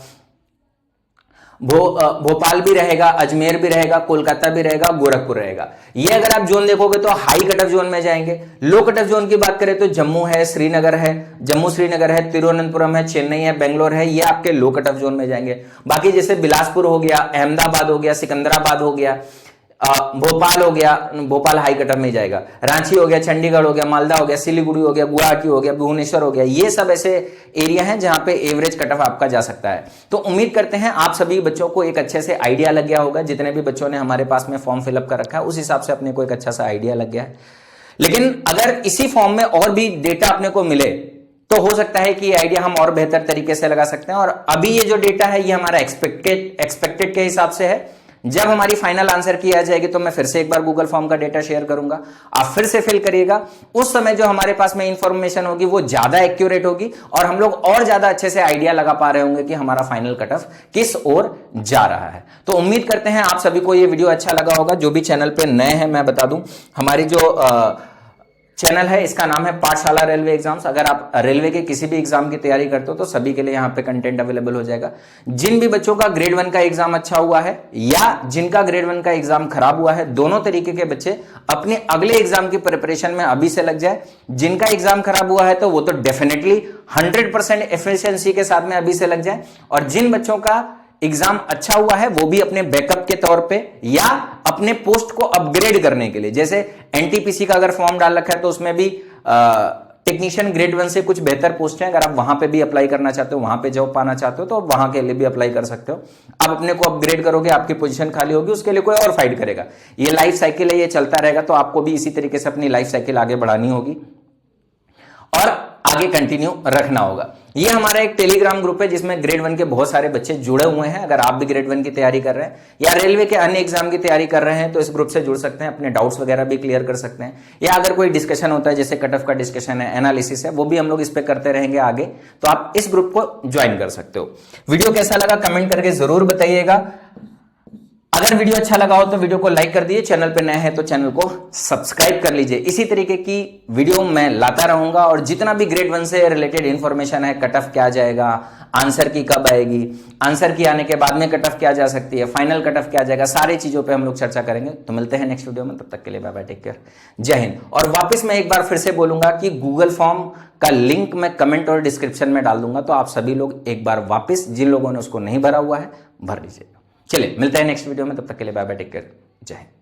भोपाल भी रहेगा, अजमेर भी रहेगा, कोलकाता भी रहेगा, गोरखपुर रहेगा। ये अगर आप जोन देखोगे तो हाई कट ऑफ जोन में जाएंगे। लो कट ऑफ जोन की बात करें तो जम्मू है, श्रीनगर है, जम्मू श्रीनगर है, तिरुवनंतपुरम है, चेन्नई है, बेंगलोर है, ये आपके लो कट ऑफ जोन में जाएंगे। बाकी जैसे बिलासपुर हो गया, अहमदाबाद हो गया, सिकंदराबाद हो गया, भोपाल हो गया, भोपाल हाई कट ऑफ में जाएगा, रांची हो गया, चंडीगढ़ हो गया, मालदा हो गया, सिलीगुड़ी हो गया, गुवाहाटी हो गया, भुवनेश्वर हो गया, ये सब ऐसे एरिया हैं जहां पे एवरेज कट ऑफ आपका जा सकता है। तो उम्मीद करते हैं आप सभी बच्चों को एक अच्छे से आइडिया लग गया होगा। जितने भी बच्चों ने हमारे पास में फॉर्म फिलअप कर रखा है उस हिसाब से अपने को एक अच्छा सा आइडिया लग गया है। लेकिन अगर इसी फॉर्म में और भी डेटा अपने को मिले तो हो सकता है कि ये आइडिया हम और बेहतर तरीके से लगा सकते हैं। और अभी ये जो डेटा है ये हमारा एक्सपेक्टेड के हिसाब से है। जब हमारी फाइनल आंसर की आ जाएगी तो मैं फिर से एक बार गूगल फॉर्म का डेटा शेयर करूंगा, आप फिर से फिल करिएगा। उस समय जो हमारे पास में इंफॉर्मेशन होगी वो ज्यादा एक्यूरेट होगी और हम लोग और ज्यादा अच्छे से आइडिया लगा पा रहे होंगे कि हमारा फाइनल कट ऑफ किस ओर जा रहा है। तो उम्मीद करते हैं आप सभी को ये वीडियो अच्छा लगा होगा। जो भी चैनल पे नए हैं मैं बता दूं, हमारी जो चैनल है इसका नाम है पाठशाला रेलवे एग्जाम्स। अगर आप रेलवे के किसी भी एग्जाम की तैयारी करते हो तो सभी के लिए यहाँ पे कंटेंट अवेलेबल हो जाएगा। जिन भी बच्चों का ग्रेड 1 का एग्जाम अच्छा हुआ है या जिनका ग्रेड 1 का एग्जाम खराब हुआ है, दोनों तरीके के बच्चे अपने अगले एग्जाम की प्रिपरेशन में अभी से लग जाए। जिनका एग्जाम खराब हुआ है तो वो तो डेफिनेटली 100% एफिशिएंसी के साथ में अभी से लग जाए, और जिन बच्चों का एग्जाम अच्छा हुआ है वो भी अपने बैकअप के तौर पे या अपने पोस्ट को अपग्रेड करने के लिए, जैसे एनटीपीसी का अगर फॉर्म डाल रखा है तो उसमें भी टेक्नीशियन ग्रेड 1 से कुछ बेहतर पोस्ट है। अगर आप वहां पे भी अप्लाई करना चाहते हो, वहां पे जॉब पाना चाहते हो तो वहां के लिए भी अप्लाई कर सकते हो। आप अपने को अपग्रेड करोगे, आपकी पोजीशन खाली होगी, उसके लिए कोई और फाइट करेगा। ये लाइफ साइकिल है, ये चलता रहेगा। तो आपको भी इसी तरीके से अपनी लाइफ साइकिल आगे बढ़ानी होगी और आगे कंटिन्यू रखना होगा। ये हमारा एक टेलीग्राम ग्रुप है जिसमें ग्रेड 1 के बहुत सारे बच्चे जुड़े हुए हैं। अगर आप भी ग्रेड 1 की तैयारी कर रहे हैं या रेलवे के अन्य एग्जाम की तैयारी कर रहे हैं तो इस ग्रुप से जुड़ सकते हैं, अपने डाउट्स वगैरह भी क्लियर कर सकते हैं। या अगर कोई डिस्कशन होता है जैसे कट ऑफ का डिस्कशन है, एनालिसिस है, वो भी हम लोग इस पे करते रहेंगे आगे, तो आप इस ग्रुप को ज्वाइन कर सकते हो। वीडियो कैसा लगा कमेंट करके जरूर बताइएगा। अगर वीडियो अच्छा लगा हो तो वीडियो को लाइक कर दीजिए, चैनल पे नए हैं तो चैनल को सब्सक्राइब कर लीजिए। इसी तरीके की वीडियो मैं लाता रहूंगा और जितना भी ग्रेड 1 से रिलेटेड इंफॉर्मेशन है, कट ऑफ क्या जाएगा, आंसर की कब आएगी, आंसर की आने के बाद में कट ऑफ क्या जा सकती है, फाइनल कट ऑफ क्या जाएगा, सारी चीजों पे हम लोग चर्चा करेंगे। तो मिलते हैं नेक्स्ट वीडियो में, तब तक के लिए बाय बाय, टेक केयर, जय हिंद। और वापस मैं एक बार फिर से बोलूंगा कि गूगल फॉर्म का लिंक मैं कमेंट और डिस्क्रिप्शन में डाल दूंगा, तो आप सभी लोग एक बार वापस, जिन लोगों ने उसको नहीं भरा हुआ है, भर लीजिएगा। चलिए मिलते हैं नेक्स्ट वीडियो में, तब तक के लिए बाय बाय, टेक केयर, जय हिंद।